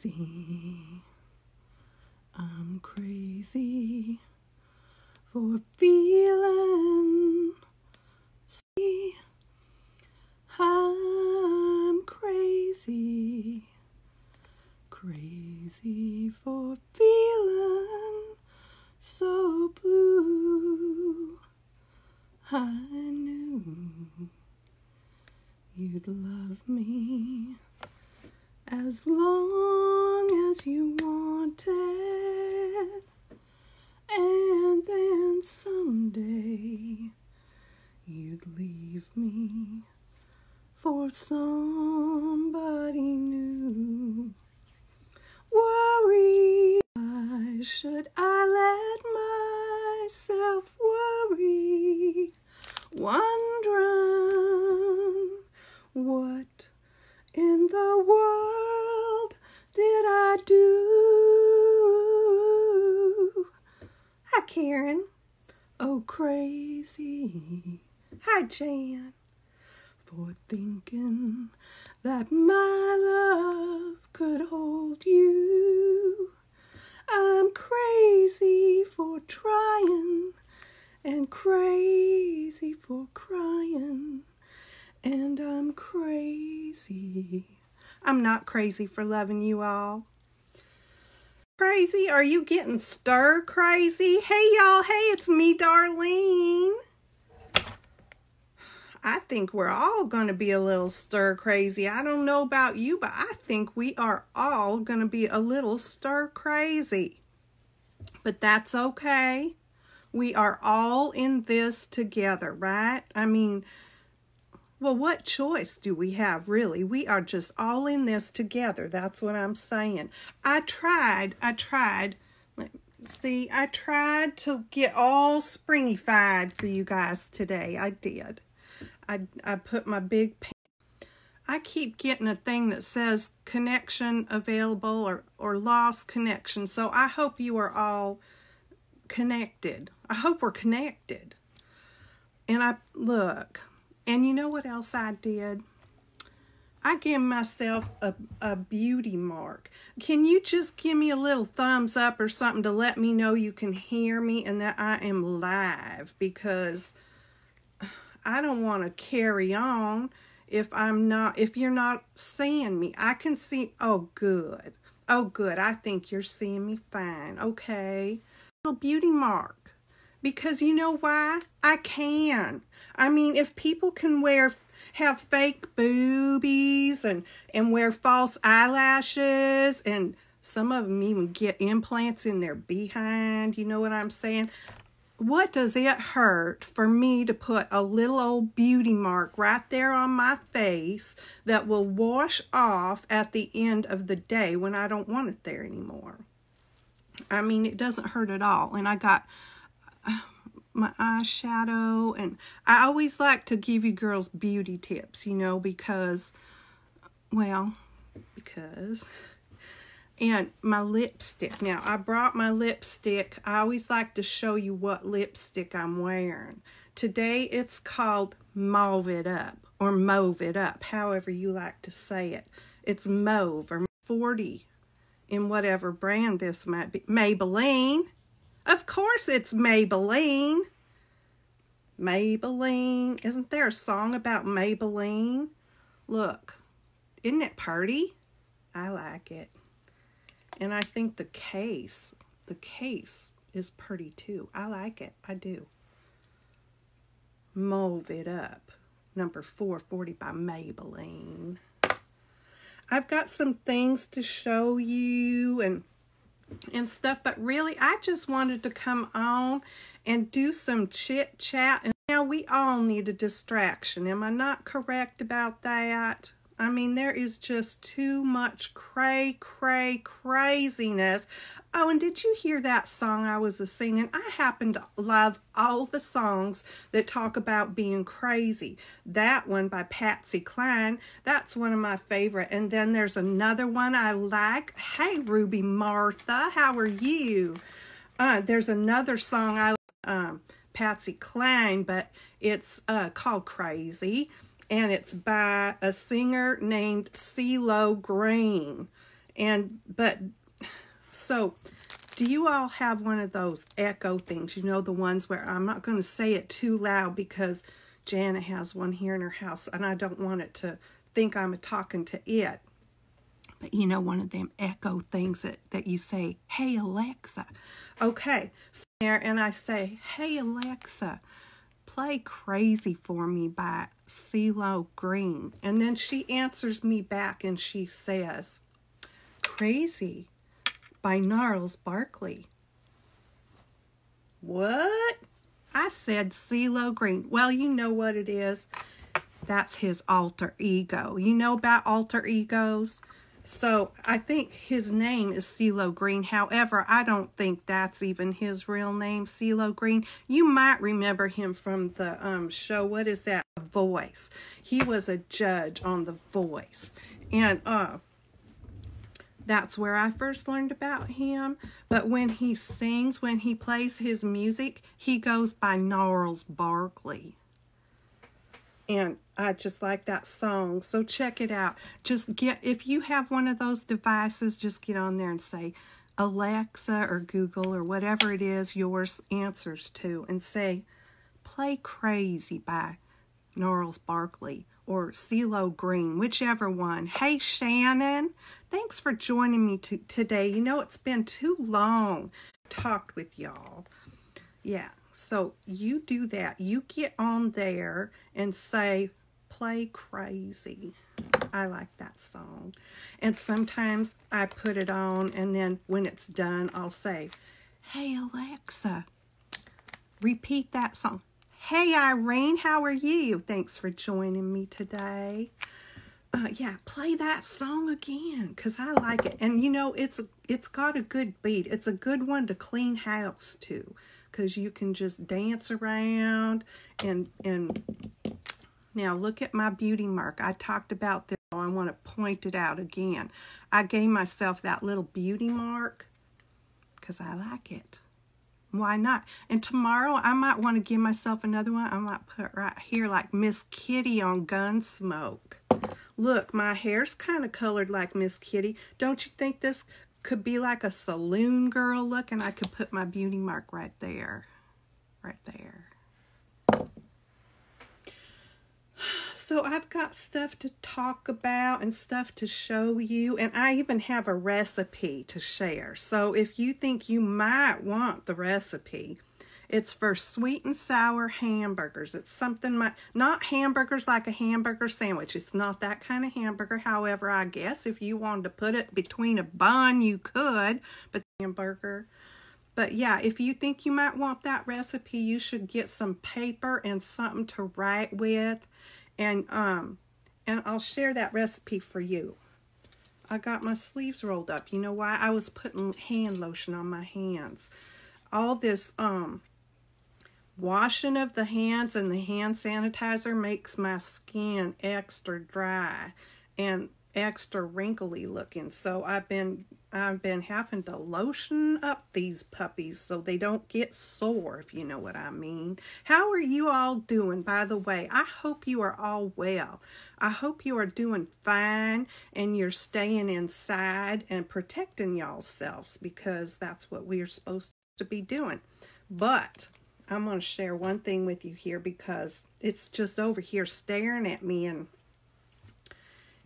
crazy. I'm crazy for feeling. See, I'm crazy. Crazy for feeling so blue. I knew you'd love me as long as you wanted, and then someday you'd leave me for somebody new. Worry, why should I let myself worry, wondering what in the world did I do? Hi, Karen. Oh, crazy. Hi, Jan. For thinking that my love could hold you. I'm crazy for trying and crazy for crying. And I'm crazy. I'm not crazy for loving you all. Crazy? Are you getting stir crazy? Hey y'all, hey, it's me, Darlene. I think we're all going to be a little stir crazy. I don't know about you, but I think we are all going to be a little stir crazy. But that's okay. We are all in this together, right? I mean, well, what choice do we have, really? We are just all in this together. That's what I'm saying. I tried. See, I tried to get all springy-fied for you guys today. I did. I put my big pen. I keep getting a thing that says connection available or lost connection. So I hope you are all connected. I hope we're connected. And look, and you know what else I did? I gave myself a beauty mark. Can you just give me a little thumbs up or something to let me know you can hear me and that I am live? Because I don't want to carry on if you're not seeing me. I can see, oh good. I think you're seeing me fine. Okay. Little beauty mark. Because you know why? I can. I mean, if people can have fake boobies and wear false eyelashes, and some of them even get implants in their behind, you know what I'm saying? What does it hurt for me to put a little old beauty mark right there on my face that will wash off at the end of the day when I don't want it there anymore? I mean, it doesn't hurt at all. And I got my eyeshadow, and I always like to give you girls beauty tips, you know, because and my lipstick. Now, I brought my lipstick. I always like to show you what lipstick I'm wearing. Today, it's called Mauve It Up, or Mauve It Up, however you like to say it. It's mauve, or 40, in whatever brand this might be. Maybelline. Of course it's Maybelline. Maybelline. Isn't there a song about Maybelline? Look, isn't it pretty? I like it. And I think the case is pretty too. I like it. I do. Mauve It Up. Number 440 by Maybelline. I've got some things to show you and stuff, but really I just wanted to come on and do some chit chat. And now we all need a distraction. Am I not correct about that? I mean, there is just too much craziness. Oh, and did you hear that song I was singing? I happen to love all the songs that talk about being crazy. That one by Patsy Cline, that's one of my favorite. And then there's another one I like. Hey, Ruby Martha, how are you? There's another song I like, Patsy Cline, but it's called Crazy. And it's by a singer named CeeLo Green. So, do you all have one of those echo things? You know, the ones where I'm not going to say it too loud because Janet has one here in her house and I don't want it to think I'm talking to it. But you know, one of them echo things that you say, hey Alexa. Okay, so there, and I say, hey Alexa, play Crazy for me by CeeLo Green. And then she answers me back and she says, Crazy by Gnarls Barkley. What? I said CeeLo Green. Well, you know what it is. That's his alter ego. You know about alter egos? So I think his name is CeeLo Green. However, I don't think that's even his real name, CeeLo Green. You might remember him from the show, what is that? The Voice. He was a judge on The Voice. And that's where I first learned about him. But when he sings, when he plays his music, he goes by Gnarls Barkley. And I just like that song. So check it out. If you have one of those devices, just get on there and say Alexa or Google or whatever it is yours answers to, and say, play Crazy by Gnarls Barkley or CeeLo Green, whichever one. Hey, Shannon, thanks for joining me today. You know, it's been too long talked with y'all. Yeah, so you do that. You get on there and say, play Crazy. I like that song. And sometimes I put it on, and then when it's done, I'll say, hey, Alexa, repeat that song. Hey, Irene, how are you? Thanks for joining me today. Yeah, play that song again, because I like it. And, you know, it's got a good beat. It's a good one to clean house, too, because you can just dance around. And now, look at my beauty mark. I talked about this. I want to point it out again. I gave myself that little beauty mark because I like it. Why not? And tomorrow I might want to give myself another one. I might put right here like Miss Kitty on Gunsmoke. Look, my hair's kind of colored like Miss Kitty. Don't you think this could be like a saloon girl look? And I could put my beauty mark right there. Right there. So I've got stuff to talk about and stuff to show you, and I even have a recipe to share. So if you think you might want the recipe, it's for sweet and sour hamburgers. It's something, not hamburgers like a hamburger sandwich. It's not that kind of hamburger. However, I guess if you wanted to put it between a bun, you could, but hamburger. But yeah, if you think you might want that recipe, you should get some paper and something to write with. And I'll share that recipe for you. I got my sleeves rolled up. You know why? I was putting hand lotion on my hands. All this washing of the hands and the hand sanitizer makes my skin extra dry and extra wrinkly looking. So I've been having to lotion up these puppies so they don't get sore, if you know what I mean. How are you all doing, by the way? I hope you are all well. I hope you are doing fine and you're staying inside and protecting y'all's selves, because that's what we're supposed to be doing. But I'm going to share one thing with you here because it's just over here staring at me, and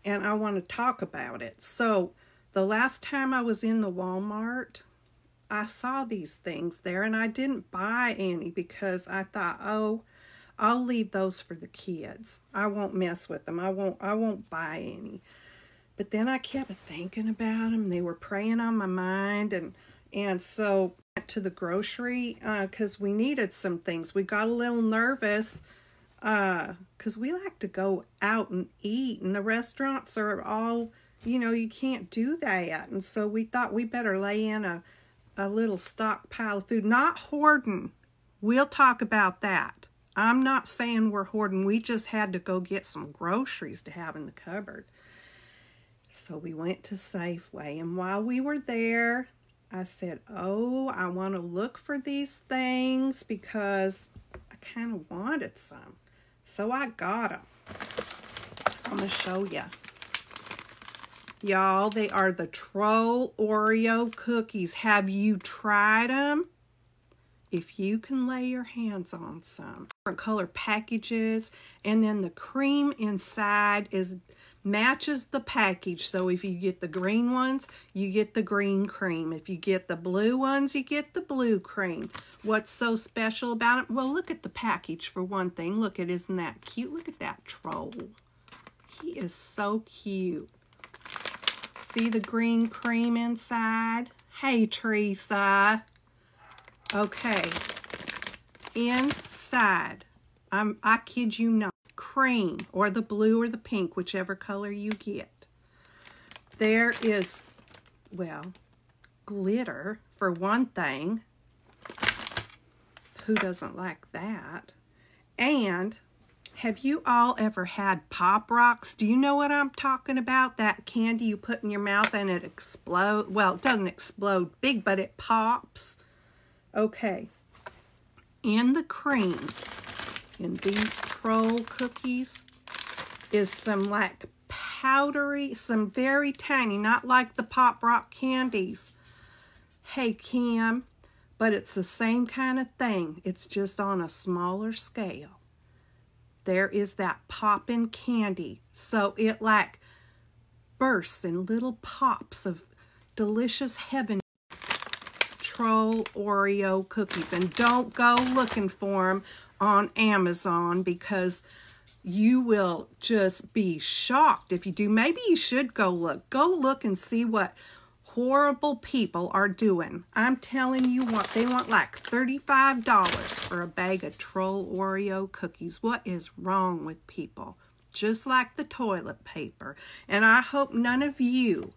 I want to talk about it. So the last time I was in the Walmart, I saw these things there, and I didn't buy any because I thought, oh, I'll leave those for the kids. I won't mess with them. I won't buy any. But then I kept thinking about them. They were preying on my mind, and so I went to the grocery because we needed some things. We got a little nervous because we like to go out and eat, and the restaurants are all, you know, you can't do that. And so we thought we better lay in a little stockpile of food. Not hoarding. We'll talk about that. I'm not saying we're hoarding. We just had to go get some groceries to have in the cupboard. So we went to Safeway, and while we were there, I said, oh, I want to look for these things because I kind of wanted some. So I got them. I'm going to show you. Y'all, they are the Troll Oreo cookies. Have you tried them? If you can lay your hands on some. Different color packages, and then the cream inside matches the package. So if you get the green ones, you get the green cream. If you get the blue ones, you get the blue cream. What's so special about it? Well, look at the package for one thing. Look, isn't that cute? Look at that troll. He is so cute. See the green cream inside? Hey, Teresa. Okay, inside, I kid you not, cream, or the blue or the pink, whichever color you get. There is, well, glitter, for one thing. Who doesn't like that? And have you all ever had Pop Rocks? Do you know what I'm talking about? That candy you put in your mouth and it explodes. Well, it doesn't explode big, but it pops. Okay, in the cream, in these troll cookies, is some like powdery, some very tiny, not like the Pop Rock candies. Hey, Kim, but it's the same kind of thing. It's just on a smaller scale. There is that poppin' candy. So it like bursts in little pops of delicious heaven. Troll Oreo cookies, and don't go looking for them on Amazon because you will just be shocked if you do. Maybe you should go look and see what horrible people are doing. I'm telling you what, they want like $35 for a bag of Troll Oreo cookies. What is wrong with people? Just like the toilet paper. And I hope none of you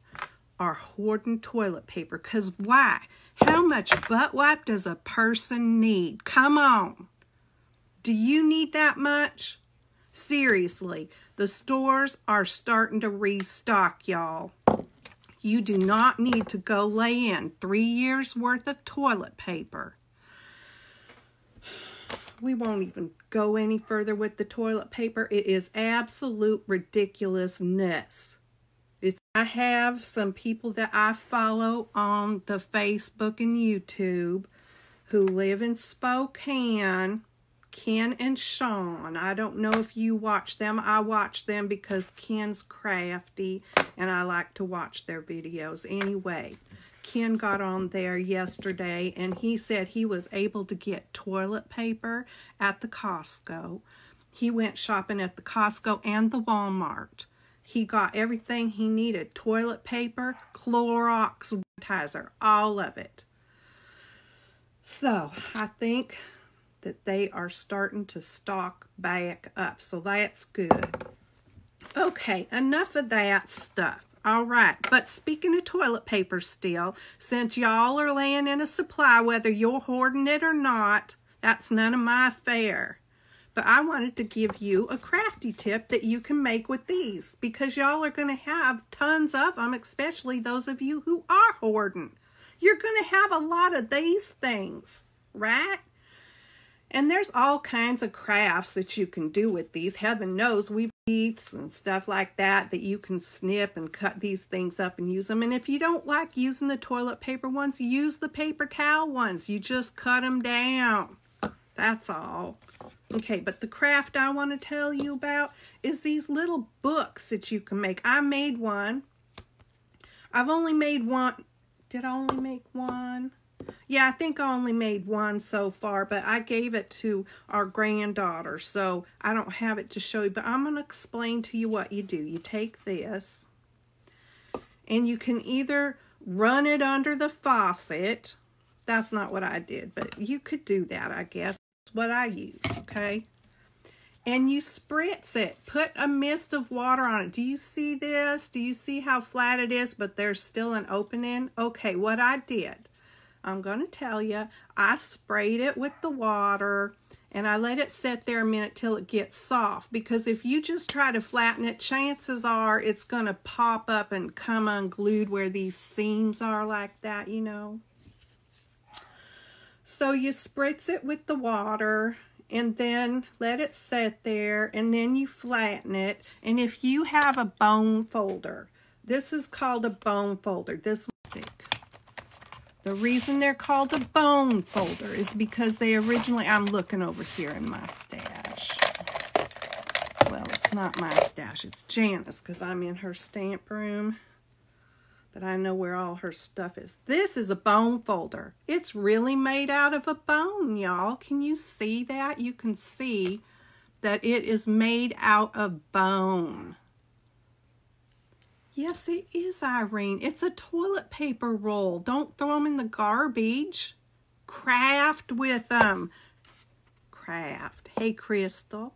are hoarding toilet paper, because why? How much butt wipe does a person need? Come on. Do you need that much? Seriously, the stores are starting to restock, y'all. You do not need to go lay in 3 years worth of toilet paper. We won't even go any further with the toilet paper. It is absolute ridiculousness. I have some people that I follow on the Facebook and YouTube who live in Spokane, Ken and Sean. I don't know if you watch them. I watch them because Ken's crafty and I like to watch their videos. Anyway, Ken got on there yesterday and he said he was able to get toilet paper at the Costco. He went shopping at the Costco and the Walmart. He got everything he needed. Toilet paper, Clorox, sanitizer, all of it. So, I think that they are starting to stock back up. So, that's good. Okay, enough of that stuff. All right, but speaking of toilet paper still, since y'all are laying in a supply, whether you're hoarding it or not, that's none of my affair. But I wanted to give you a crafty tip that you can make with these, because y'all are going to have tons of them, especially those of you who are hoarding. You're going to have a lot of these things, right? And there's all kinds of crafts that you can do with these. Heaven knows we've teeth and stuff like that you can snip and cut these things up and use them. And if you don't like using the toilet paper ones, use the paper towel ones. You just cut them down. That's all. Okay, but the craft I want to tell you about is these little books that you can make. I made one. I've only made one. Did I only make one? Yeah, I think I only made one so far, but I gave it to our granddaughter, so I don't have it to show you. But I'm going to explain to you what you do. You take this, and you can either run it under the faucet. That's not what I did, but you could do that, I guess. That's what I use, okay? And you spritz it. Put a mist of water on it. Do you see this? Do you see how flat it is, but there's still an opening? Okay, what I did, I'm going to tell you, I sprayed it with the water, and I let it sit there a minute till it gets soft, because if you just try to flatten it, chances are it's going to pop up and come unglued where these seams are like that, you know. So you spritz it with the water, and then let it sit there, and then you flatten it. And if you have a bone folder, This is called a bone folder. This one stick. The reason they're called a bone folder is because they originally, I'm looking over here in my stash. Well, it's not my stash, it's Janice, because I'm in her stamp room. But I know where all her stuff is. This is a bone folder. It's really made out of a bone, y'all. Can you see that? You can see that it is made out of bone. Yes, it is, Irene. It's a toilet paper roll. Don't throw them in the garbage. Craft with them. Craft. Hey, Crystal.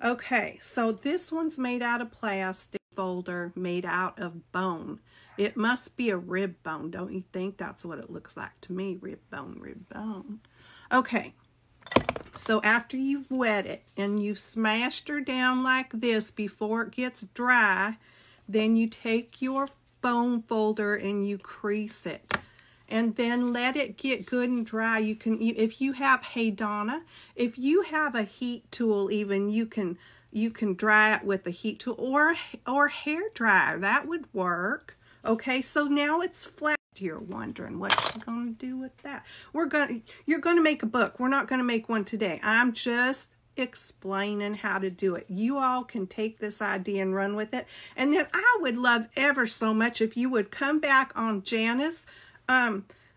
Okay, so this one's made out of plastic folder, made out of bone. It must be a rib bone, don't you think? That's what it looks like to me. Rib bone, rib bone. Okay. So after you've wet it and you've smashed her down like this before it gets dry, then you take your bone folder and you crease it. And then let it get good and dry. You can, if you have, hey Donna, if you have a heat tool even, you can dry it with a heat tool or hair dryer. That would work. Okay, so now it's flat. You're wondering what you're going to do with that. You're going to make a book. We're not going to make one today. I'm just explaining how to do it. You all can take this idea and run with it. And then I would love ever so much if you would come back on Janice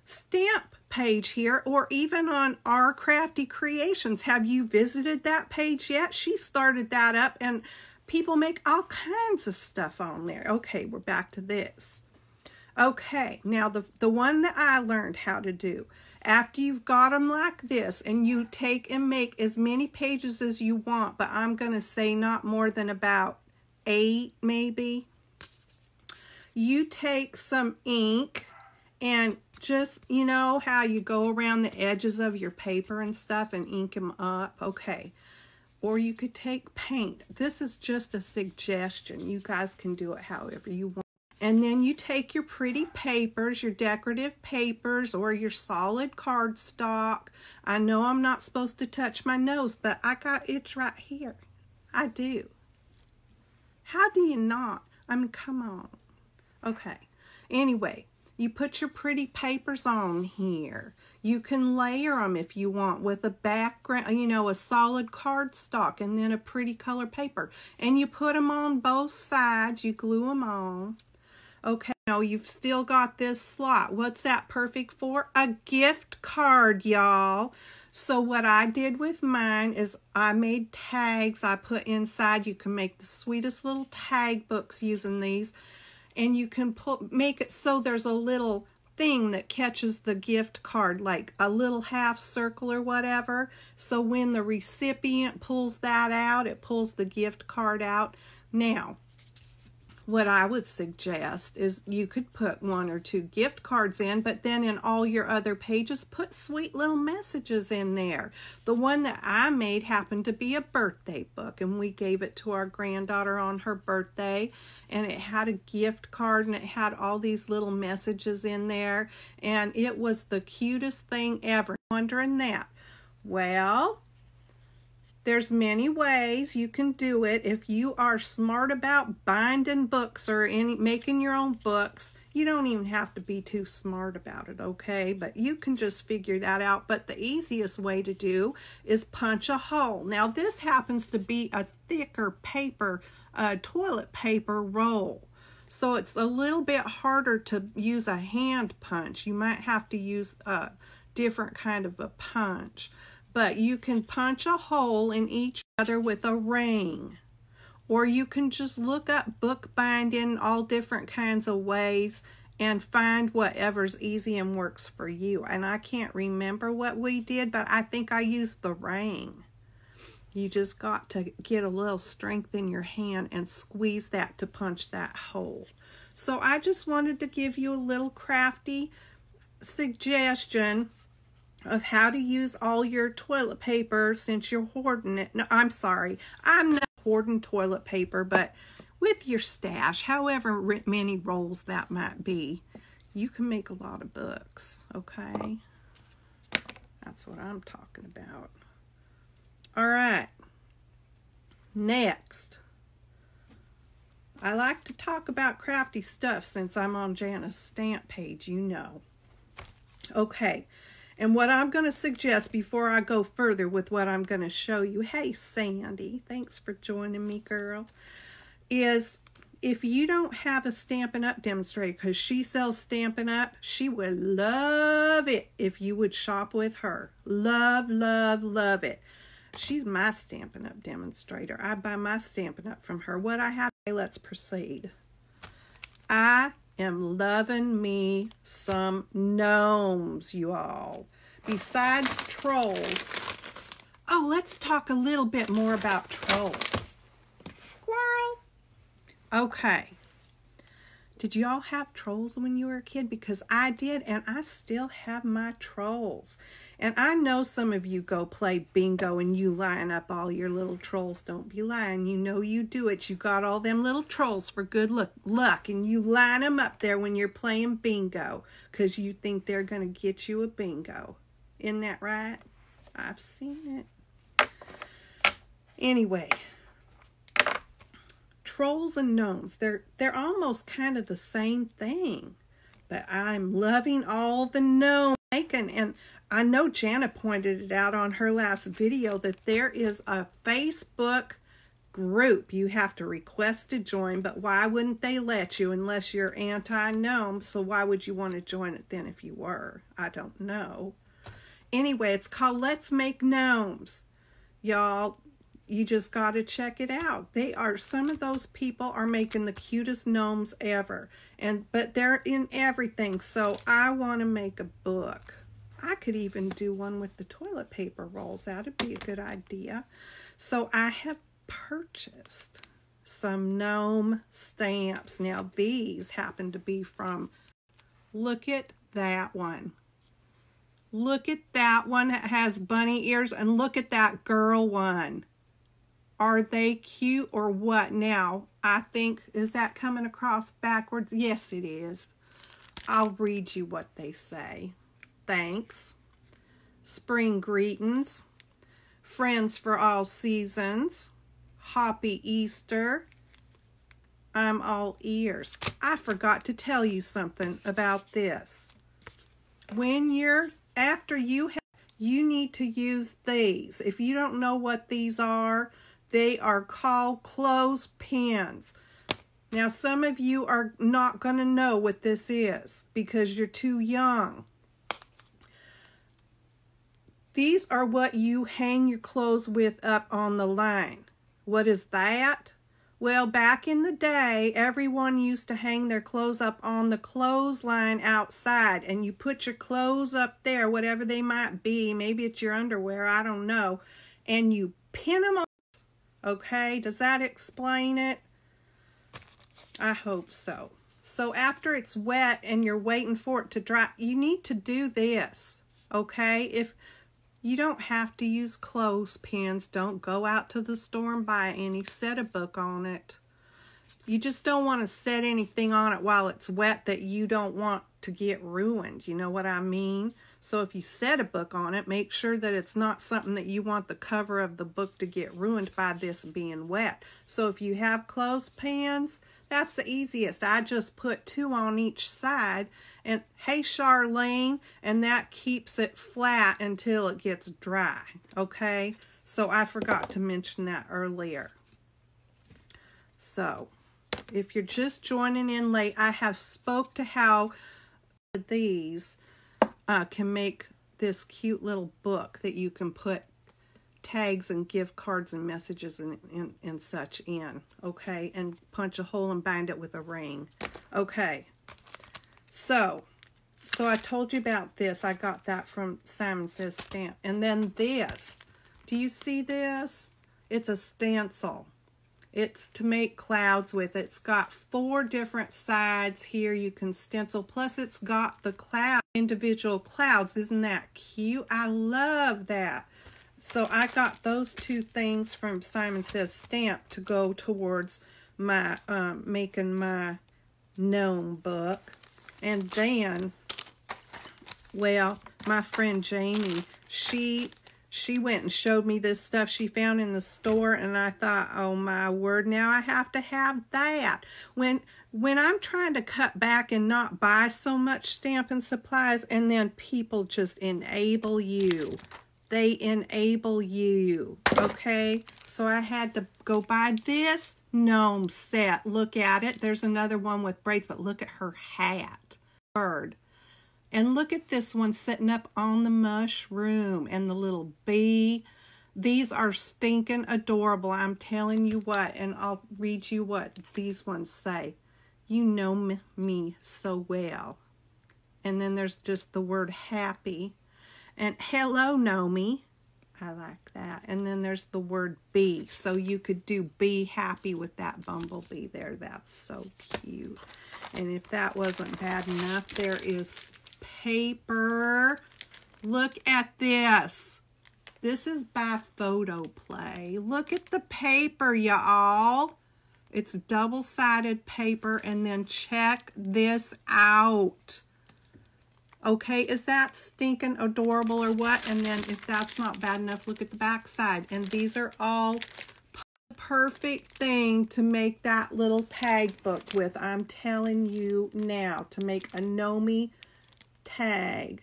stamp page here, or even on our Crafty Creations. Have you visited that page yet? She started that up and people make all kinds of stuff on there. Okay, we're back to this. Okay, now the one that I learned how to do, after you've got them like this, and you take and make as many pages as you want, but I'm going to say not more than about 8 maybe. You take some ink and just, you know how you go around the edges of your paper and stuff and ink them up? Okay. Or you could take paint. This is just a suggestion. You guys can do it however you want. And then you take your pretty papers, your decorative papers, or your solid cardstock. I know I'm not supposed to touch my nose, but I got itch right here. I do. How do you not? I mean, come on. Okay. Anyway, you put your pretty papers on here. You can layer them if you want with a background, you know, a solid cardstock and then a pretty color paper. And you put them on both sides. You glue them on. Okay, now you've still got this slot. What's that perfect for? A gift card, y'all. So what I did with mine is I made tags I put inside. You can make the sweetest little tag books using these. And you can make it so there's a little thing that catches the gift card, like a little half circle or whatever. So when the recipient pulls that out, it pulls the gift card out. Now, what I would suggest is you could put 1 or 2 gift cards in, but then in all your other pages, put sweet little messages in there. The one that I made happened to be a birthday book, and we gave it to our granddaughter on her birthday, and it had a gift card, and it had all these little messages in there, and it was the cutest thing ever. Wondering that? Well, there's many ways you can do it. If you are smart about binding books or making your own books, you don't even have to be too smart about it, okay? But you can just figure that out. But the easiest way to do is punch a hole. Now, this happens to be a thicker paper, toilet paper roll. So it's a little bit harder to use a hand punch. You might have to use a different kind of a punch. But you can punch a hole in each other with a ring. Or you can just look up bookbinding, all different kinds of ways, and find whatever's easy and works for you. And I can't remember what we did, but I think I used the ring. You just got to get a little strength in your hand and squeeze that to punch that hole. So I just wanted to give you a little crafty suggestion of how to use all your toilet paper since you're hoarding it. No, I'm sorry. I'm not hoarding toilet paper, but with your stash, however many rolls that might be, you can make a lot of books, okay? That's what I'm talking about. All right. Next. I like to talk about crafty stuff since I'm on Jana's stamp page, you know. Okay, and what I'm going to suggest before I go further with what I'm going to show you, hey Sandy, thanks for joining me, girl, is if you don't have a Stampin' Up! Demonstrator, because she sells Stampin' Up!, she would love it if you would shop with her. Love, love, love it. She's my Stampin' Up! Demonstrator. I buy my Stampin' Up! From her. What I have, let's proceed. I am loving me some gnomes, you all. Besides trolls. Oh, let's talk a little bit more about trolls. Squirrel. Okay. Did y'all have trolls when you were a kid? Because I did, and I still have my trolls. And I know some of you go play bingo and you line up all your little trolls. Don't be lying. You know you do it. You got all them little trolls for good luck, and you line them up there when you're playing bingo because you think they're going to get you a bingo. Isn't that right? I've seen it. Anyway, trolls and gnomes, they're almost kind of the same thing. But I'm loving all the gnome making, and I know Jana pointed it out on her last video that there is a Facebook group you have to request to join, but why wouldn't they let you unless you're anti-gnome? So why would you want to join it then if you were? I don't know. Anyway, it's called Let's Make Gnomes. Y'all, you just got to check it out. Some of those people are making the cutest gnomes ever. But they're in everything, so I want to make a book. I could even do one with the toilet paper rolls. That'd be a good idea. So I have purchased some gnome stamps. Now these happen to be from, look at that one. Look at that one that has bunny ears, and look at that girl one. Are they cute or what? Now, I think, is that coming across backwards? Yes, it is. I'll read you what they say. Thanks. Spring greetings. Friends for all seasons. Happy Easter. I'm all ears. I forgot to tell you something about this. After you need to use these. If you don't know what these are, they are called clothespins. Now, some of you are not going to know what this is because you're too young. These are what you hang your clothes with up on the line. What is that? Well, back in the day, everyone used to hang their clothes up on the clothesline outside, and you put your clothes up there, whatever they might be. Maybe it's your underwear, I don't know. And you pin them on. Okay, does that explain it? I hope so. So after it's wet and you're waiting for it to dry, you need to do this, okay? If you don't have to use clothespins, don't go out to the store and buy any. Set a book on it. You just don't want to set anything on it while it's wet that you don't want to get ruined. You know what I mean? So if you set a book on it, make sure that it's not something that you want the cover of the book to get ruined by this being wet. So if you have clothespins, that's the easiest. I just put 2 on each side, and hey Charlene, and that keeps it flat until it gets dry, okay? So I forgot to mention that earlier. So if you're just joining in late, I have spoke to how these can make this cute little book that you can put tags and gift cards and messages and such in, okay? And punch a hole and bind it with a ring. Okay, so I told you about this. I got that from Simon Says Stamp. And then this, do you see this? It's a stencil. It's to make clouds with. It's got 4 different sides here you can stencil. Plus it's got the individual clouds. Isn't that cute? I love that. So I got those 2 things from Simon Says Stamp to go towards my making my gnome book. And then, well, my friend Jamie, she She went and showed me this stuff she found in the store, and I thought, oh my word, now I have to have that. When I'm trying to cut back and not buy so much Stampin' Supplies, and then people just enable you. They enable you, okay? So I had to go buy this gnome set. Look at it. There's another one with braids, but look at her hat. Bird. And look at this one sitting up on the mushroom and the little bee. These are stinking adorable. I'm telling you what, and I'll read you what these ones say. You know me so well. And then there's just the word happy. And hello, Nomi. I like that. And then there's the word bee. So you could do be happy with that bumblebee there. That's so cute. And if that wasn't bad enough, there is paper. Look at this. This is by Photo Play. Look at the paper, y'all. It's double-sided paper, and then check this out. Okay, is that stinking adorable or what? And then if that's not bad enough, look at the back side. And these are all the perfect thing to make that little tag book with. I'm telling you now, to make a Nomi tag.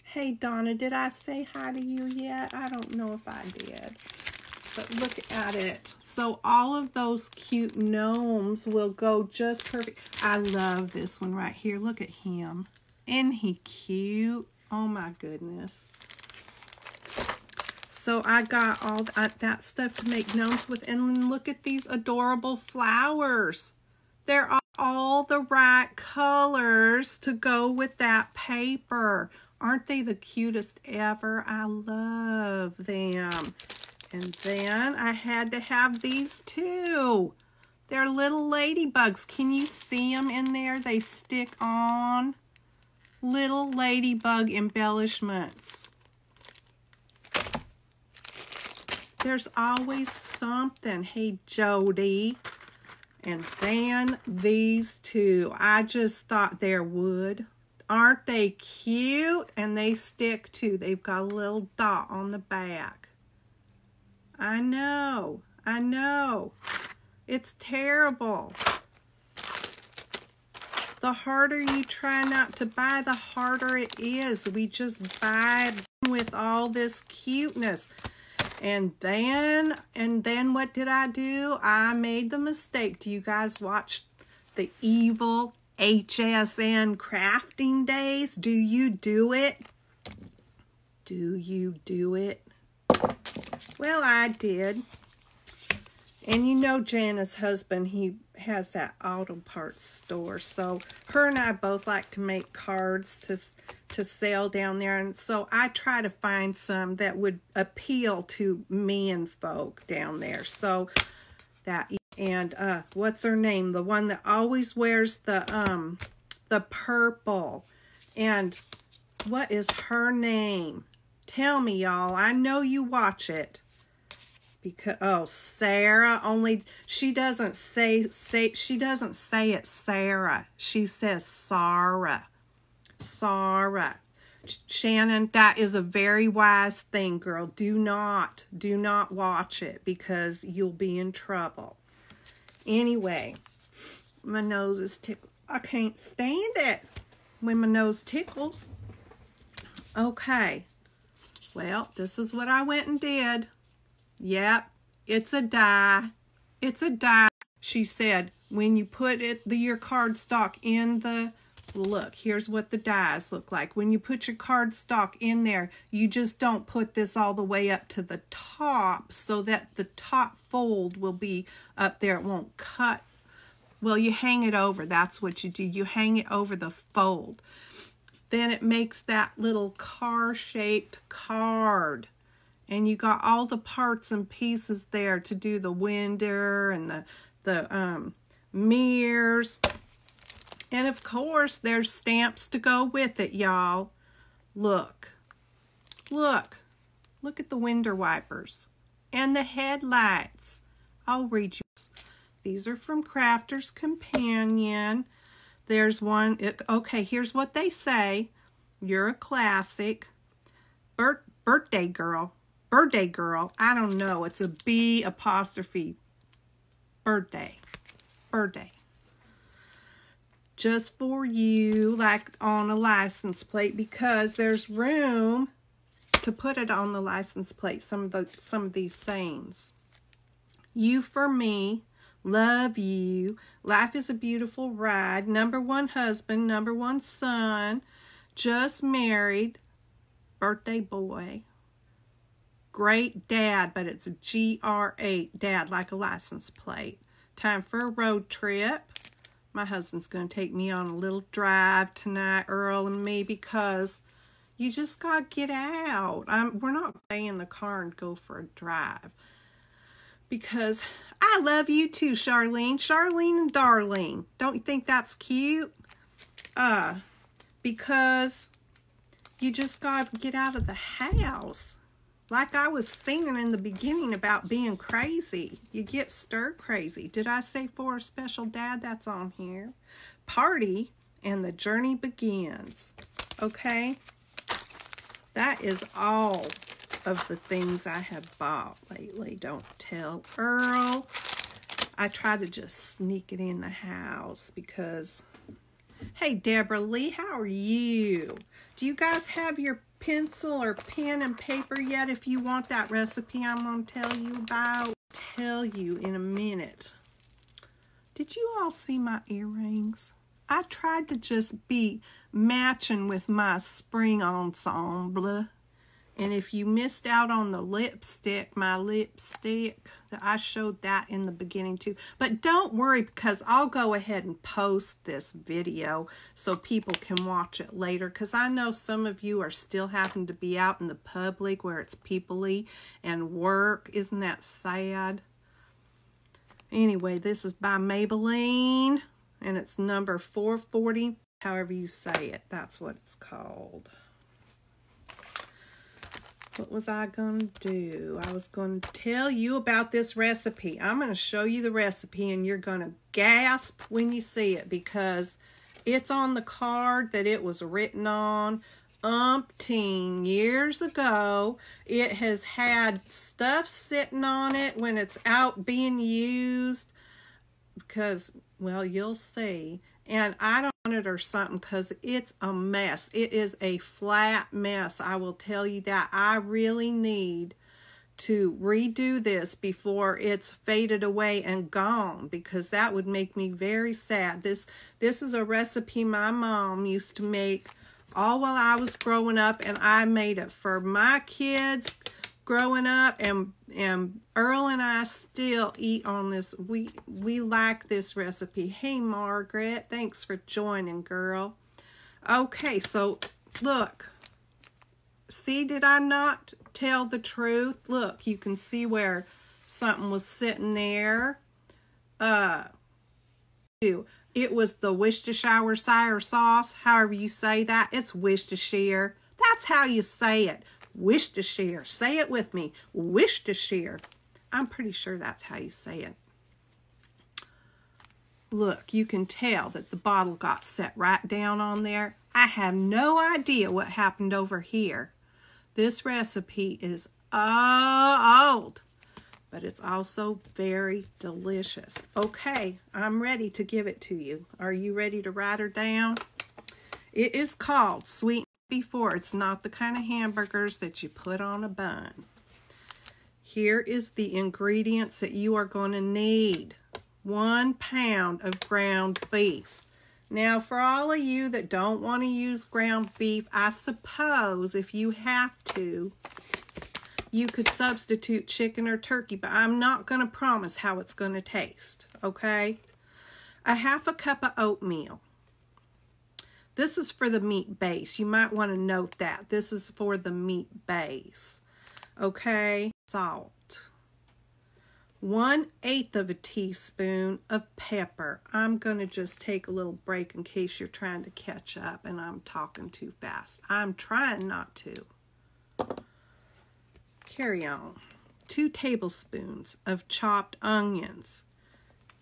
Hey, Donna, did I say hi to you yet? I don't know if I did. But look at it. So all of those cute gnomes will go just perfect. I love this one right here. Look at him. Isn't he cute? Oh my goodness. So I got all that stuff to make gnomes with. And then look at these adorable flowers. They're all the right colors to go with that paper. Aren't they the cutest ever? I love them. And then I had to have these too. They're little ladybugs. Can you see them in there? They stick on. Little ladybug embellishments. There's always something. Hey, Jody. And then these two. I just thought they're wood. Aren't they cute? And they stick too. They've got a little dot on the back. I know. I know. It's terrible. The harder you try not to buy, the harder it is. We just buy with all this cuteness. And then what did I do? I made the mistake. Do you guys watch the evil HSN crafting days? Do you do it? Do you do it? Well, I did. And you know Jana's husband, he has that auto parts store. So her and I both like to make cards to sell down there. And so I try to find some that would appeal to men folk down there. So that, and what's her name? The one that always wears the purple. And what is her name? Tell me, y'all. I know you watch it. Because, oh, Sarah, only she doesn't say she doesn't say it Sarah. She says Sarah. Sarah. Shannon, that is a very wise thing, girl. Do not watch it because you'll be in trouble. Anyway, my nose is tickled. I can't stand it when my nose tickles. Okay. Well, this is what I went and did. Yep, it's a die. It's a die. She said, when you put your cardstock in the, look, here's what the dies look like. When you put your cardstock in there, you just don't put this all the way up to the top so that the top fold will be up there. It won't cut. Well, you hang it over. That's what you do. You hang it over the fold. Then it makes that little car-shaped card. And you got all the parts and pieces there to do the winder and the mirrors. And of course, there's stamps to go with it, y'all. Look. Look. Look at the window wipers. And the headlights. I'll read you. These are from Crafter's Companion. There's one. Okay, here's what they say. You're a classic. birthday girl. Birthday girl. I don't know. It's a B apostrophe. Birthday. Birthday. Just for you, like on a license plate, because there's room to put it on the license plate. Some of these sayings. You for me. Love you. Life is a beautiful ride. Number one husband. Number one son. Just married. Birthday boy. Great dad, but it's a GR8. Dad, like a license plate. Time for a road trip. My husband's going to take me on a little drive tonight, Earl and me, because you just got to get out. We're not staying in the car and go for a drive. Because I love you too, Charlene. Charlene and Darlene. Don't you think that's cute? Because you just got to get out of the house. Like I was singing in the beginning about being crazy. You get stir crazy. Did I say for a special dad? That's on here. Party and the journey begins. Okay? That is all of the things I have bought lately. Don't tell Earl. I try to just sneak it in the house because... Hey, Deborah Lee, how are you? Do you guys have your pencil or pen and paper yet if you want that recipe I'm going to tell you about? Tell you in a minute. Did you all see my earrings? I tried to just be matching with my spring ensemble. And if you missed out on the lipstick, my lipstick, I showed that in the beginning too. But don't worry, because I'll go ahead and post this video so people can watch it later. Because I know some of you are still having to be out in the public where it's people-y and work. Isn't that sad? Anyway, this is by Maybelline. And it's number 440. However you say it, that's what it's called. What was I going to do? I was going to tell you about this recipe. I'm going to show you the recipe and you're going to gasp when you see it because it's on the card that it was written on umpteen years ago. It has had stuff sitting on it when it's out being used because, well, you'll see. And I don't want it or something because it's a mess. It is a flat mess. I will tell you that. I really need to redo this before it's faded away and gone because that would make me very sad. This is a recipe my mom used to make all while I was growing up, and I made it for my kids growing up, and Earl and I still eat on this. We like this recipe. Hey, Margaret, thanks for joining, girl. Okay, so look. See, did I not tell the truth? Look, you can see where something was sitting there. It was the Worcestershire sauce, however you say that. It's Worcestershire. That's how you say it. Worcestershire. Say it with me. Worcestershire. I'm pretty sure that's how you say it. Look, you can tell that the bottle got set right down on there. I have no idea what happened over here. This recipe is old, but it's also very delicious. Okay, I'm ready to give it to you. Are you ready to write her down? It is called Sweet Before. It's not the kind of hamburgers that you put on a bun. Here is the ingredients that you are going to need. 1 pound of ground beef. Now, for all of you that don't want to use ground beef, I suppose if you have to, you could substitute chicken or turkey, but I'm not going to promise how it's going to taste, okay? 1/2 cup of oatmeal. This is for the meat base. You might want to note that. This is for the meat base, okay? Salt. 1/8 of a teaspoon of pepper. I'm going to just take a little break in case you're trying to catch up and I'm talking too fast. I'm trying not to. Carry on. 2 tablespoons of chopped onions.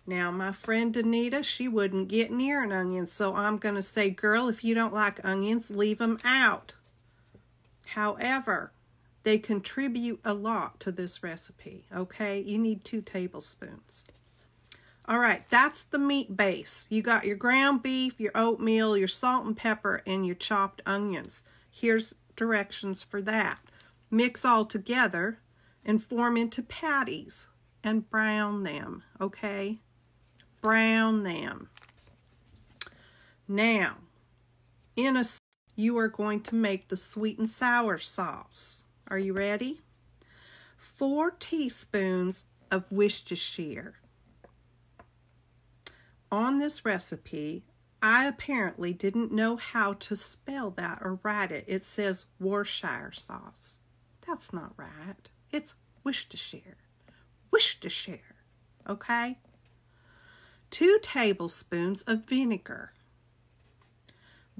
Now, my friend Anita, she wouldn't get near an onion, so I'm going to say, girl, if you don't like onions, leave them out. However, They contribute a lot to this recipe, okay? You need 2 tablespoons. All right, that's the meat base. You got your ground beef, your oatmeal, your salt and pepper, and your chopped onions. Here's directions for that. Mix all together and form into patties and brown them, okay? Brown them. Now, you are going to make the sweet and sour sauce. Are you ready? 4 teaspoons of Worcestershire. On this recipe, I apparently didn't know how to spell that or write it. It says Worcestershire sauce. That's not right. It's Worcestershire. Worcestershire. Okay? 2 tablespoons of vinegar.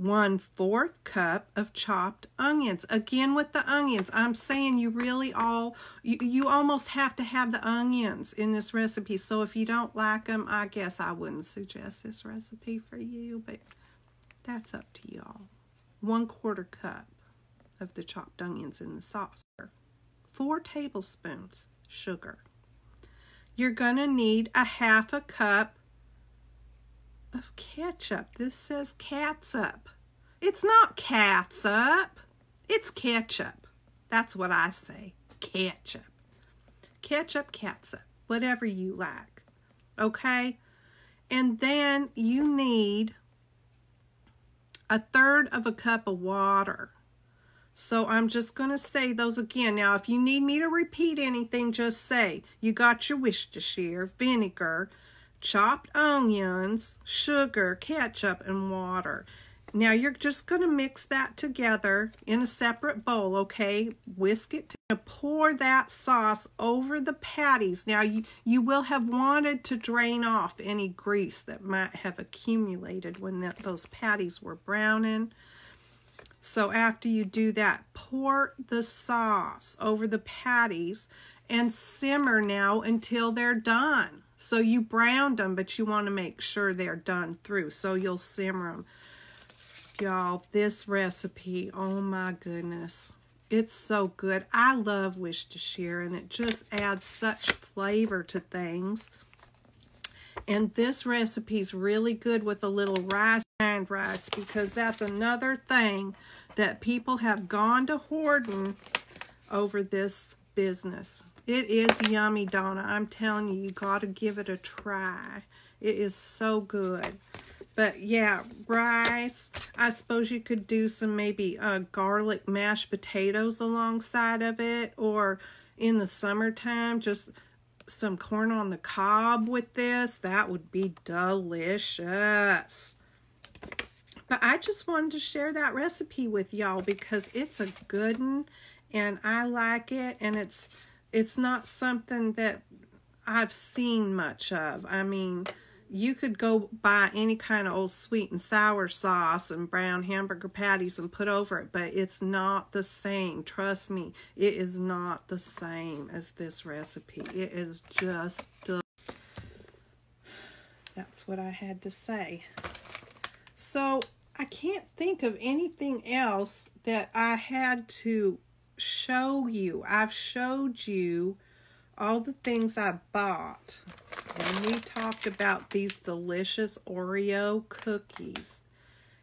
1/4 cup of chopped onions. Again, with the onions, I'm saying you really you almost have to have the onions in this recipe. So if you don't like them, I guess I wouldn't suggest this recipe for you, but that's up to y'all. 1/4 cup of the chopped onions in the sauce. 4 tablespoons sugar. You're gonna need a 1/2 cup of ketchup. This says catsup. It's not catsup. It's ketchup. That's what I say. Ketchup. Ketchup, catsup. Whatever you like. Okay? And then you need 1/3 cup of water. So I'm just going to say those again. Now, if you need me to repeat anything, just say you got your Worcestershire, vinegar, chopped onions, sugar, ketchup, and water. Now you're just going to mix that together in a separate bowl, okay? Whisk it. Pour that sauce over the patties. Now you will have wanted to drain off any grease that might have accumulated when those patties were browning. So after you do that, pour the sauce over the patties and simmer now until they're done. So you browned them, but you want to make sure they're done through. So you'll simmer them. Y'all, this recipe, oh my goodness. It's so good. I love Worcestershire, and it just adds such flavor to things. And this recipe is really good with a little rice and rice, because that's another thing that people have gone to hoarding over this business. It is yummy, Donna. I'm telling you, you got to give it a try. It is so good. But yeah, rice. I suppose you could do some maybe garlic mashed potatoes alongside of it. Or in the summertime, just some corn on the cob with this. That would be delicious. But I just wanted to share that recipe with y'all because it's a good one. And I like it. And it's not something that I've seen much of. I mean, you could go buy any kind of old sweet and sour sauce and brown hamburger patties and put over it, but it's not the same. Trust me, it is not the same as this recipe. It is just That's what I had to say. So I can't think of anything else that I had to show you. I've showed you all the things I bought. And we talked about these delicious Oreo cookies.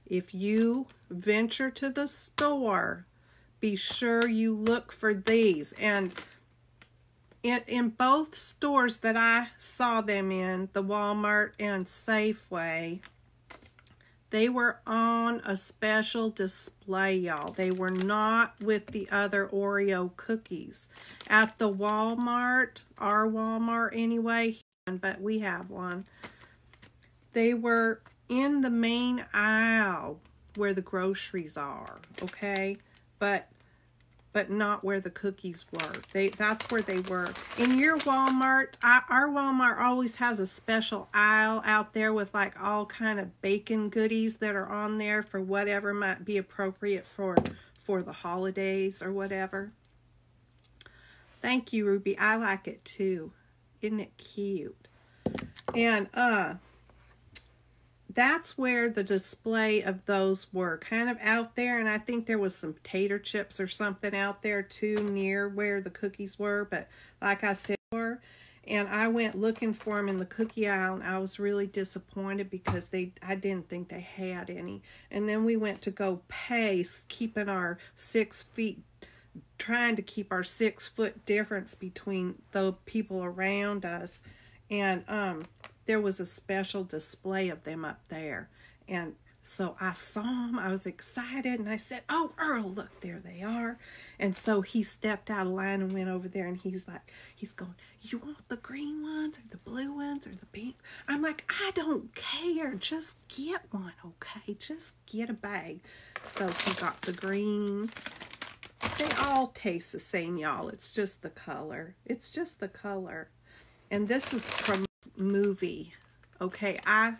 If you venture to the store, be sure you look for these. And in both stores that I saw them in, the Walmart and Safeway, they were on a special display, y'all. They were not with the other Oreo cookies. At the Walmart, our Walmart anyway, but we have one, they were in the main aisle where the groceries are, okay? But not where the cookies were. That's where they were. In your Walmart, our Walmart always has a special aisle out there with like all kind of bacon goodies that are on there for whatever might be appropriate for the holidays or whatever. Thank you, Ruby. I like it too. Isn't it cute? And that's where the display of those were, kind of out there. And I think there was some potato chips or something out there too, near where the cookies were. But like I said, and I went looking for them in the cookie aisle, and I was really disappointed because I didn't think they had any. And then we went to go pay, keeping our 6 feet, trying to keep our 6 foot difference between the people around us. And there was a special display of them up there. And so I saw them, I was excited, and I said, "Oh, Earl, look, there they are." And so he stepped out of line and went over there, and he's going, "You want the green ones or the blue ones or the pink?" I'm like, "I don't care, just get one, okay? Just get a bag." So he got the green. They all taste the same, y'all. It's just the color. It's just the color. And this is from a movie, okay? I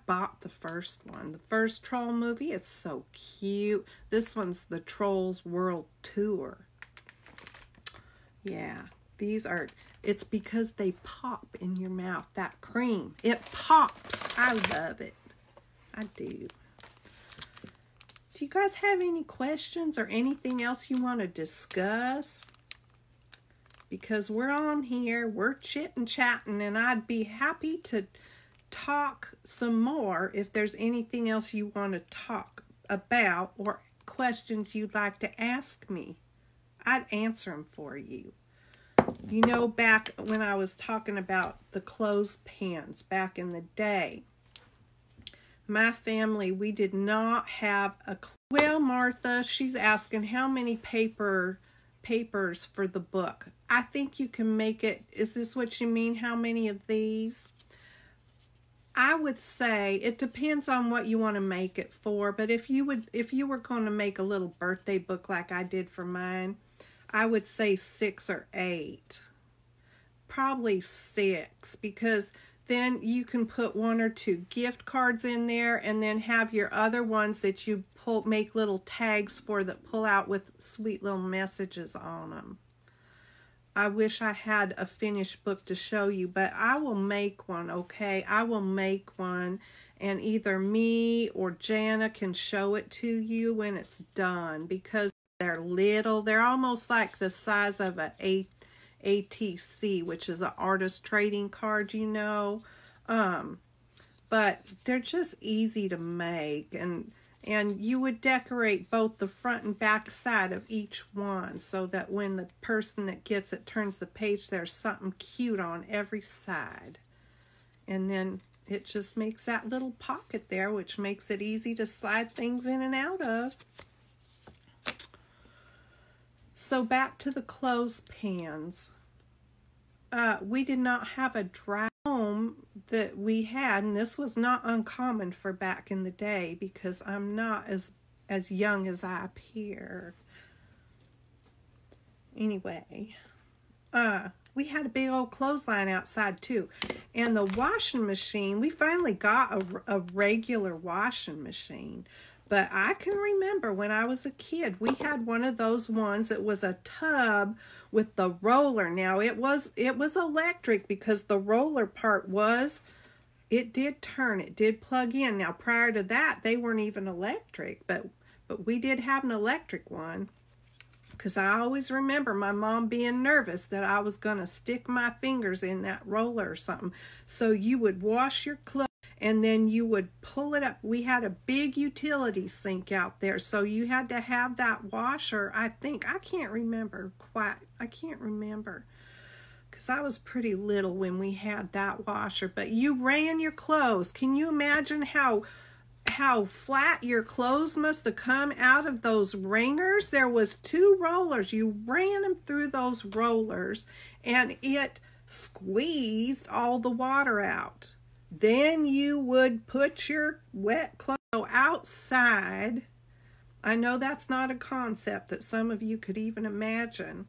bought the first one, the first Troll movie. It's so cute. This one's the Trolls World Tour. Yeah, these are, it's because they pop in your mouth. That cream, it pops. I love it. I do. Do you guys have any questions or anything else you want to discuss? Because we're on here, we're chit-chatting, and I'd be happy to talk some more if there's anything else you want to talk about or questions you'd like to ask me. I'd answer them for you. You know, back when I was talking about the clothespins back in the day, my family, we did not have a... Well, Martha, she's asking how many papers for the book. I think you can make it... Is this what you mean? How many of these? I would say it depends on what you want to make it for, but if you were going to make a little birthday book like I did for mine, I would say 6 or 8. Probably 6, because then you can put 1 or 2 gift cards in there, and then have your other ones that you make little tags for that pull out with sweet little messages on them. I wish I had a finished book to show you, but I will make one, okay? I will make one, and either me or Jana can show it to you when it's done, because they're little. They're almost like the size of an ATC, which is an artist trading card, you know. But they're just easy to make, and you would decorate both the front and back side of each one so that when the person that gets it turns the page, there's something cute on every side. And then it just makes that little pocket there, which makes it easy to slide things in and out of. So back to the clothespins. We did not have a dry home that we had, and this was not uncommon for back in the day, because I'm not as young as I appear. Anyway, we had a big old clothesline outside too, and the washing machine, we finally got a regular washing machine. But I can remember when I was a kid, we had one of those ones. It was a tub with the roller. Now it was electric, because the roller part it did turn, it did plug in. Now prior to that, they weren't even electric, but we did have an electric one, because I always remember my mom being nervous that I was going to stick my fingers in that roller or something. So you would wash your clothes, and then you would pull it up. We had a big utility sink out there, so you had to have that washer. I can't remember, because I was pretty little when we had that washer. But you ran your clothes. Can you imagine how flat your clothes must have come out of those wringers? There was 2 rollers. You ran them through those rollers, and it squeezed all the water out. Then you would put your wet clothes outside. I know that's not a concept that some of you could even imagine.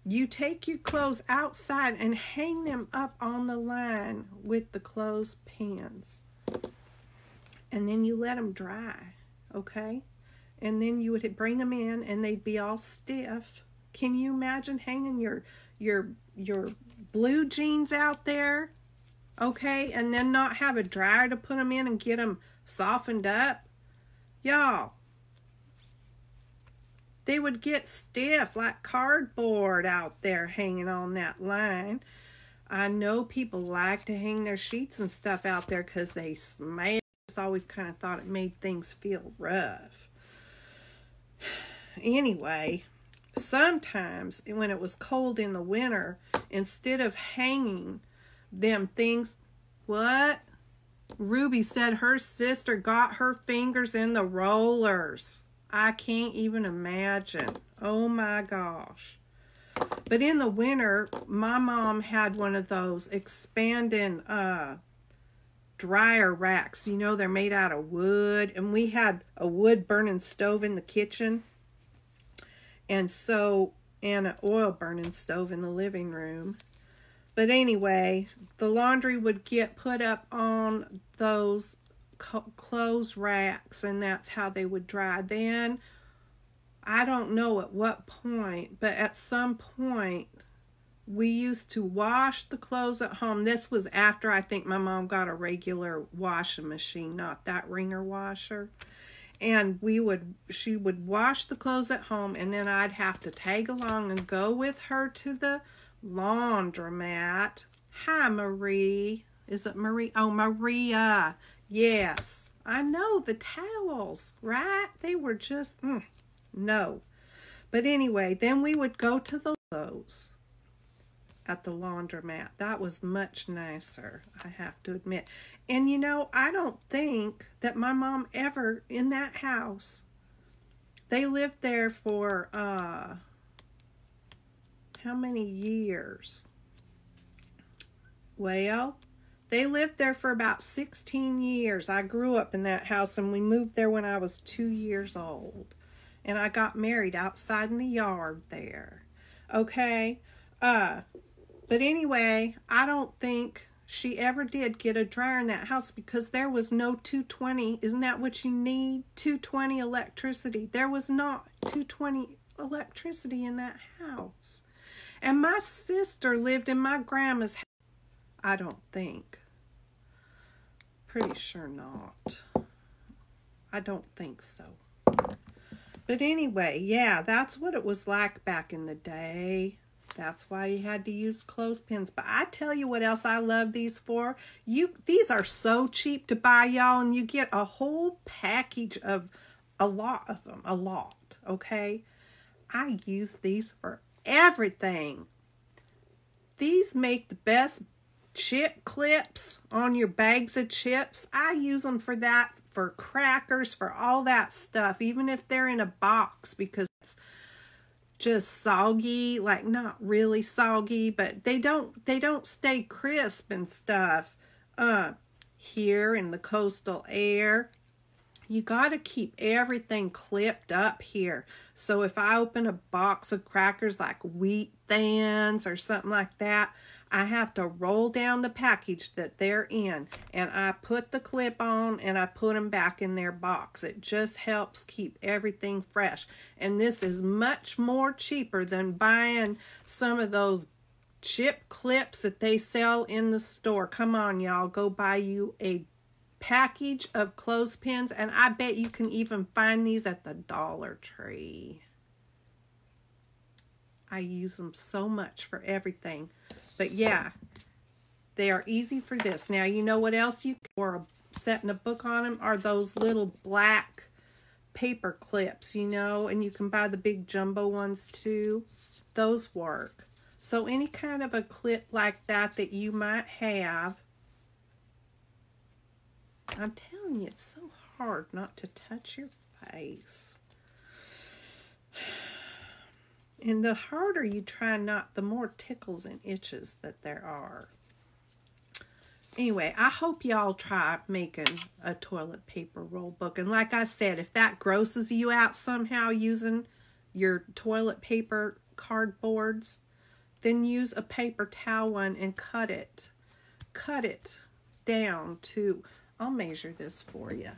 You take your clothes outside and hang them up on the line with the clothespins. And then you let them dry, okay? And then you would bring them in, and they'd be all stiff. Can you imagine hanging your blue jeans out there? okay, and then not have a dryer to put them in and get them softened up. Y'all, they would get stiff like cardboard out there hanging on that line. I know people like to hang their sheets and stuff out there because they smell. I just always kind of thought it made things feel rough. Anyway, sometimes when it was cold in the winter, instead of hanging them things, what? Ruby said her sister got her fingers in the rollers. I can't even imagine. Oh my gosh. But in the winter, my mom had one of those expanding dryer racks. You know, they're made out of wood. And we had a wood burning stove in the kitchen. And an oil burning stove in the living room. But anyway, the laundry would get put up on those clothes racks, and that's how they would dry. Then, I don't know at what point, but at some point, we used to wash the clothes at home. This was after I think my mom got a regular washing machine, not that wringer washer. And she would wash the clothes at home, and then I'd have to tag along and go with her to the laundromat. Hi, Marie. Is it Marie? Oh, Maria. Yes. I know, the towels, right? They were just, no. But anyway, then we would go to the clothes at the laundromat. That was much nicer, I have to admit. And you know, I don't think that my mom ever, in that house, they lived there for, how many years? Well, they lived there for about 16 years. I grew up in that house, and we moved there when I was 2 years old. And I got married outside in the yard there. Okay? But anyway, I don't think she ever did get a dryer in that house because there was no 220. Isn't that what you need? 220 electricity. There was not 220 electricity in that house. And my sister lived in my grandma's house. I don't think. Pretty sure not. I don't think so. But anyway, yeah, that's what it was like back in the day. That's why you had to use clothespins. But I tell you what else I love these for. These are so cheap to buy, y'all, and you get a whole package of a lot of them. A lot, okay? I use these for everything. These make the best chip clips on your bags of chips. I use them for that, for crackers, for all that stuff, even if they're in a box, because it's just soggy, like not really soggy, but they don't stay crisp and stuff. Here in the coastal air, you got to keep everything clipped up here. So if I open a box of crackers like Wheat Thins or something like that, I have to roll down the package that they're in, and I put the clip on and I put them back in their box. It just helps keep everything fresh. And this is much more cheaper than buying some of those chip clips that they sell in the store. Come on, y'all, go buy you a package of clothespins, and I bet you can even find these at the Dollar Tree. I use them so much for everything. But yeah, they are easy for this. Now, you know what else you can, or setting a book on them, are those little black paper clips, you know, and you can buy the big jumbo ones too. Those work. So any kind of a clip like that that you might have, I'm telling you, it's so hard not to touch your face. And the harder you try not, the more tickles and itches that there are. Anyway, I hope y'all try making a toilet paper roll book. And like I said, if that grosses you out somehow using your toilet paper cardboards, then use a paper towel one and cut it. Cut it down to, I'll measure this for you.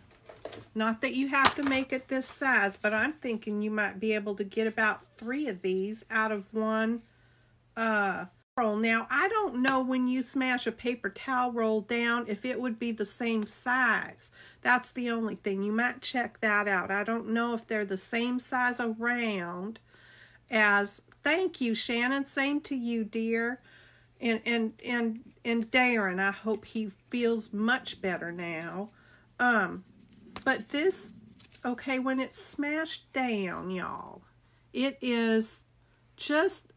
Not that you have to make it this size, but I'm thinking you might be able to get about 3 of these out of one roll. Now, I don't know when you smash a paper towel roll down if it would be the same size. That's the only thing. You might check that out. I don't know if they're the same size around as, thank you, Shannon. Same to you, dear. And Darren, I hope he feels much better now. But this, okay, when it's smashed down, y'all, it is just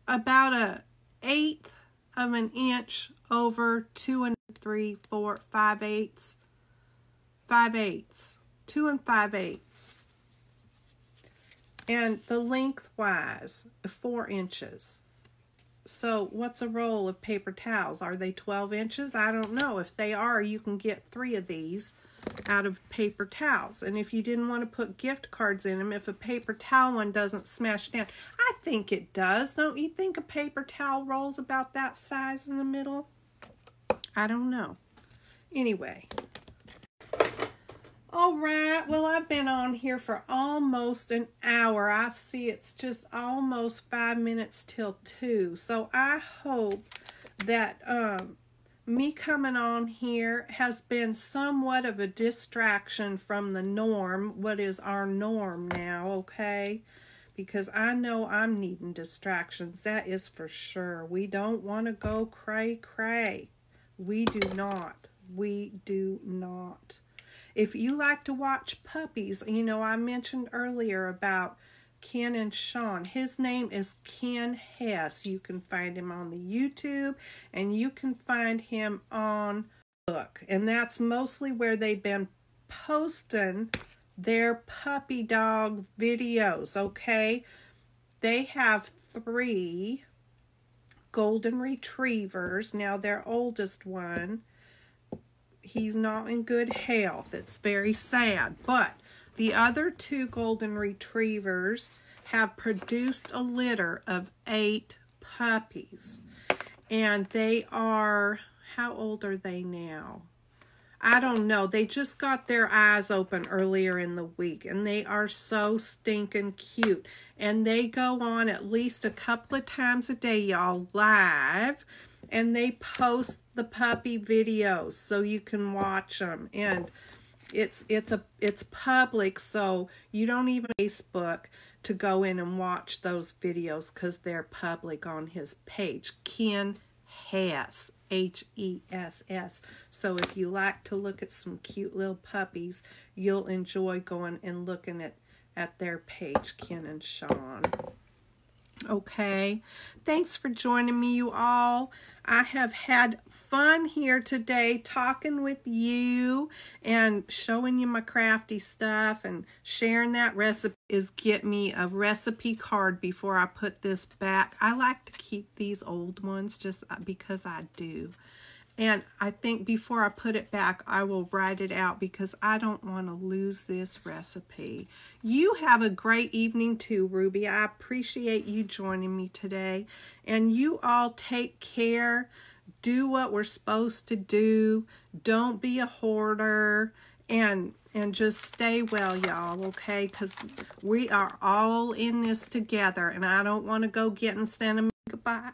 about a 1/8 of an inch over 2 5/8, 2 5/8. And the lengthwise, 4 inches. So what's a roll of paper towels? Are they 12 inches? I don't know. If they are, you can get 3 of these out of paper towels. And if you didn't want to put gift cards in them, if a paper towel one doesn't smash down, I think it does. Don't you think a paper towel roll's about that size in the middle? I don't know. Anyway. All right, well, I've been on here for almost an hour. I see it's just almost 5 minutes till 2. So I hope that me coming on here has been somewhat of a distraction from the norm, what is our norm now, okay? Because I know I'm needing distractions, that is for sure. We don't want to go cray-cray. We do not. We do not. If you like to watch puppies, you know, I mentioned earlier about Ken and Sean. His name is Ken Hess. You can find him on the YouTube, and you can find him on Facebook. And that's mostly where they've been posting their puppy dog videos, okay? They have 3 golden retrievers. Now, their oldest one, he's not in good health. It's very sad. But the other 2 golden retrievers have produced a litter of 8 puppies. And they are, how old are they now? I don't know. They just got their eyes open earlier in the week. And they are so stinking cute. And they go on at least a couple of times a day, y'all, live. And they post the puppy videos so you can watch them, and it's public, so you don't even Facebook to go in and watch those videos because they're public on his page, Ken Hess, Hess. So if you like to look at some cute little puppies, you'll enjoy going and looking at their page, Ken and Sean. Okay, thanks for joining me, you all. I have had fun here today talking with you and showing you my crafty stuff and sharing that recipe. Is get me a recipe card before I put this back. I like to keep these old ones just because I do. And I think before I put it back, I will write it out because I don't want to lose this recipe. You have a great evening too, Ruby. I appreciate you joining me today. And you all take care. Do what we're supposed to do. Don't be a hoarder. And just stay well, y'all, okay? Because we are all in this together. And I don't want to go getting sentimental. Goodbye.